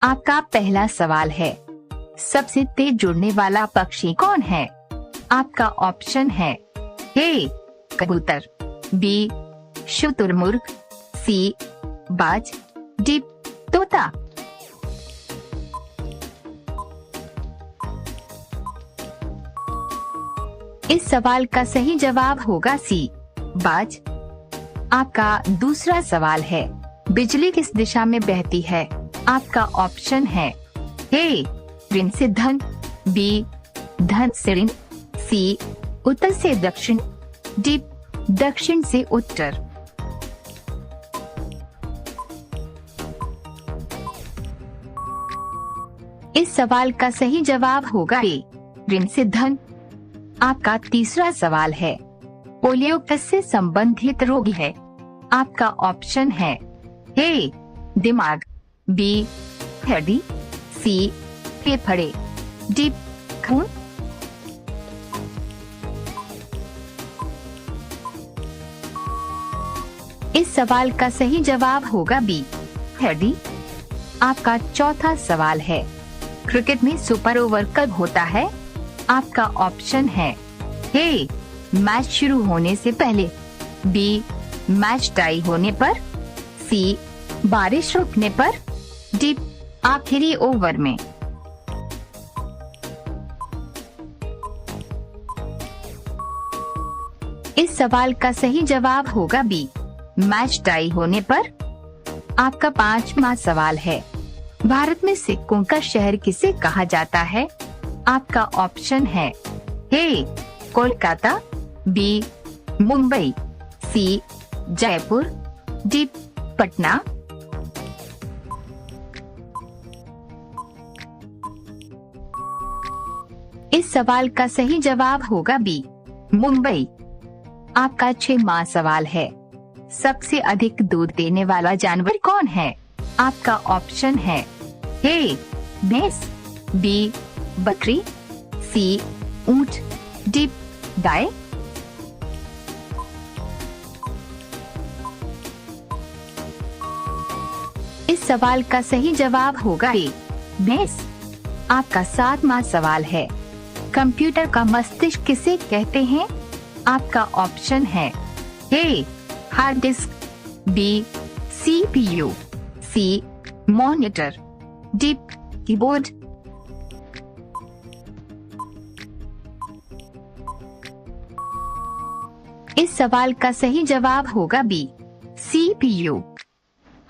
आपका पहला सवाल है, सबसे तेज जुड़ने वाला पक्षी कौन है? आपका ऑप्शन है ए कबूतर, बी शुतुरमुर्ग, सी बाज, डी तोता। इस सवाल का सही जवाब होगा सी बाज। आपका दूसरा सवाल है, बिजली किस दिशा में बहती है? आपका ऑप्शन है ए ऋण से धन, बी धन से ऋण, सी उत्तर से दक्षिण, डी दक्षिण से उत्तर। इस सवाल का सही जवाब होगा ए ऋण से धन। आपका तीसरा सवाल है, पोलियो किससे संबंधित रोग है? आपका ऑप्शन है ए दिमाग, बी हड्डी, सी फेफड़े, डी खून। इस सवाल का सही जवाब होगा बी हड्डी। आपका चौथा सवाल है, क्रिकेट में सुपर ओवर कब होता है? आपका ऑप्शन है ए मैच शुरू होने से पहले, बी मैच टाई होने पर, सी बारिश रुकने पर, डी आखिरी ओवर में। इस सवाल का सही जवाब होगा बी मैच टाई होने पर। आपका पांचवा सवाल है, भारत में सिक्कों का शहर किसे कहा जाता है? आपका ऑप्शन है ए कोलकाता, बी मुंबई, सी जयपुर, डी पटना। इस सवाल का सही जवाब होगा बी मुंबई। आपका छठवां सवाल है, सबसे अधिक दूध देने वाला जानवर कौन है? आपका ऑप्शन है ए भैंस, बी बकरी, सी ऊंट, डी गाय। इस सवाल का सही जवाब होगा ए भैंस। आपका सातवां सवाल है, कंप्यूटर का मस्तिष्क किसे कहते हैं? आपका ऑप्शन है A hard disk, B CPU, C monitor, D keyboard. इस सवाल का सही जवाब होगा बी सीपीयू।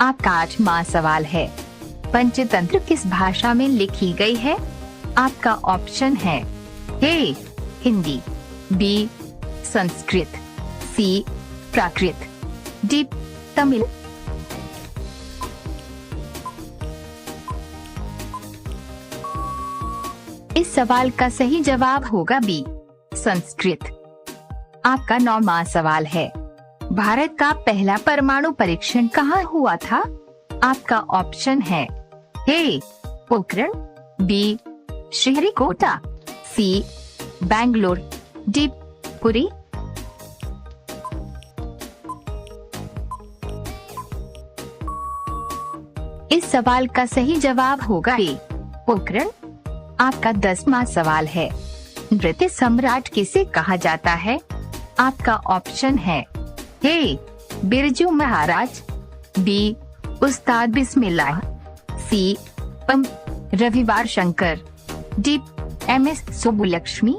आपका आठवां सवाल है, पंचतंत्र किस भाषा में लिखी गई है? आपका ऑप्शन है ए हिंदी, बी संस्कृत, सी प्राकृत, डी तमिल। इस सवाल का सही जवाब होगा बी संस्कृत। आपका नौवां सवाल है, भारत का पहला परमाणु परीक्षण कहाँ हुआ था? आपका ऑप्शन है ए पोखरण, बी श्रीहरिकोटा, सी बैंगलोर, डी पुरी। इस सवाल का सही जवाब होगा ए पोखरण। आपका 10वां सवाल है, नृत्य सम्राट किसे कहा जाता है? आपका ऑप्शन है ए बिरजू महाराज, बी उस्ताद बिस्मिल्लाह, सी रविवार शंकर, डी एम.एस. सुब्बुलक्ष्मी।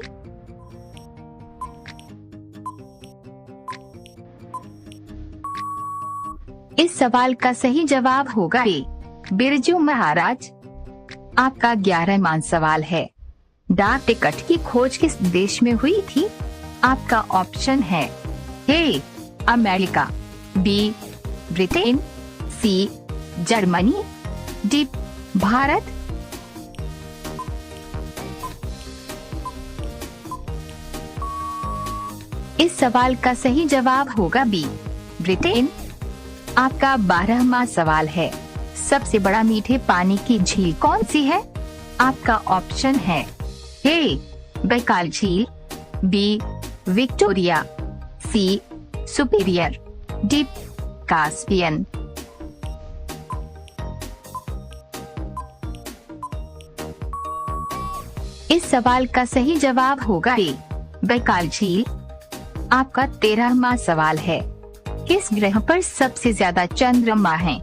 इस सवाल का सही जवाब होगा ए बिरजू महाराज। आपका 11वां सवाल है, डाक टिकट की खोज किस देश में हुई थी? आपका ऑप्शन है A America, B Britain, C Germany, D Bharat. इस सवाल का सही जवाब होगा बी ब्रिटेन। आपका 12वां सवाल है, सबसे बड़ा मीठे पानी की झील कौन सी है? आपका ऑप्शन है ए बैकाल झील, बी विक्टोरिया, सी सुपीरियर, डी कास्पियन। इस सवाल का सही जवाब होगा ए, बैकाल झील। आपका 13वां सवाल है, किस ग्रह पर सबसे ज्यादा चंद्रमा हैं?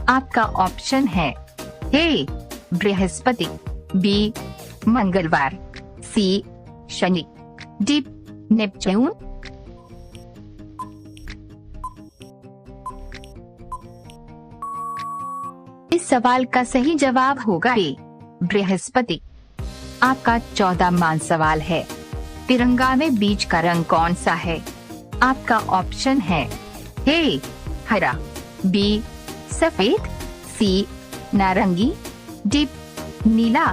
आपका ऑप्शन है ए, बृहस्पति, बी, मंगलवार, सी, शनि, डी, नेपच्यून। इस सवाल का सही जवाब होगा ए, बृहस्पति। आपका 14वां सवाल है, तिरंगा में बीच का रंग कौन सा है? आपका ऑप्शन है ए, हरा, बी, सफेद, सी, नारंगी, डी, नीला।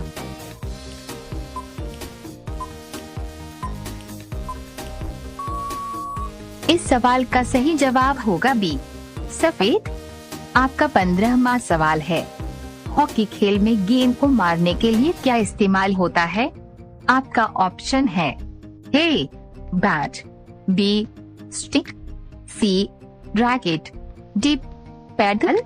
इस सवाल का सही जवाब होगा बी, सफेद। आपका 15वां सवाल है, हॉकी खेल में गेंद को मारने के लिए क्या इस्तेमाल होता है? आपका ऑप्शन है ए, बैट, बी, स्टिक, सी, रैकेट, डी, पैडल।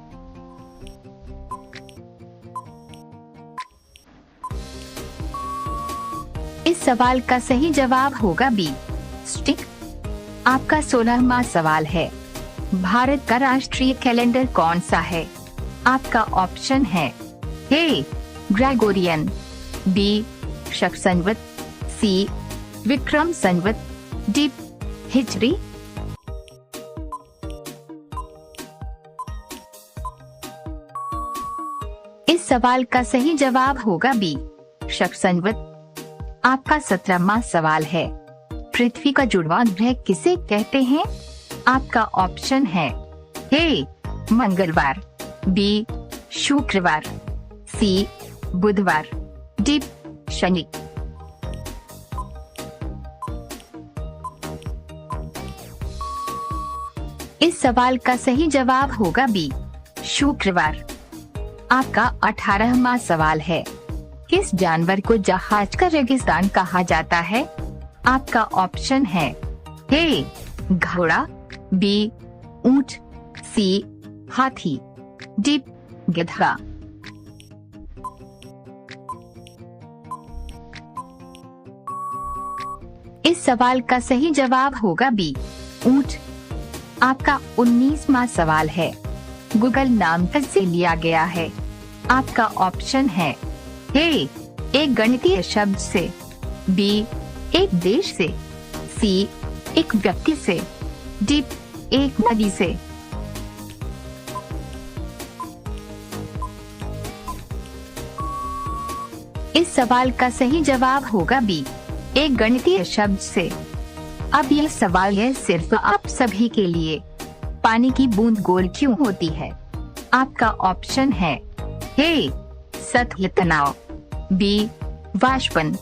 इस सवाल का सही जवाब होगा बी, स्टिक। आपका 16वां सवाल है, भारत का राष्ट्रीय कैलेंडर कौन सा है? आपका ऑप्शन है ए, ग्रेगोरियन, बी, शक संवत, सी, विक्रम संवत, डी, हिजरी। इस सवाल का सही जवाब होगा बी, शक संवत। आपका 17वां सवाल है, पृथ्वी का जुड़वां ग्रह किसे कहते हैं? आपका ऑप्शन है ए, मंगलवार, बी, शुक्रवार, सी, बुधवार, डी, शनि। इस सवाल का सही जवाब होगा बी, शुक्रवार। आपका 18वां सवाल है, किस जानवर को जहाज का रेगिस्तान कहा जाता है? आपका ऑप्शन है ए, घोड़ा, बी, ऊंट, सी, हाथी, डी, गधा। इस सवाल का सही जवाब होगा बी, ऊंट। आपका 19वां सवाल है, गूगल नाम किससे लिया गया है? आपका ऑप्शन है ए, एक गणितीय शब्द से, बी, एक देश से, सी, एक व्यक्ति से, डी, एक नदी से। इस सवाल का सही जवाब होगा बी, एक गणितीय शब्द से। अब यह सवाल है सिर्फ आप सभी के लिए, पानी की बूंद गोल क्यों होती है? आपका ऑप्शन है ए, सतही तनाव, बी, वाष्पन,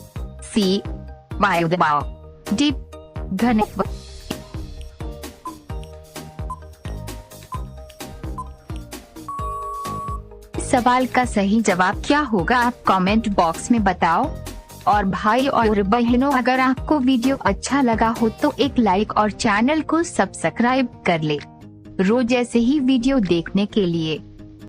सी, वायु दबाव, डी, घनत्व। सवाल का सही जवाब क्या होगा आप कमेंट बॉक्स में बताओ। और भाई और बहनों, अगर आपको वीडियो अच्छा लगा हो तो एक लाइक और चैनल को सब्सक्राइब कर ले, रोज ऐसे ही वीडियो देखने के लिए।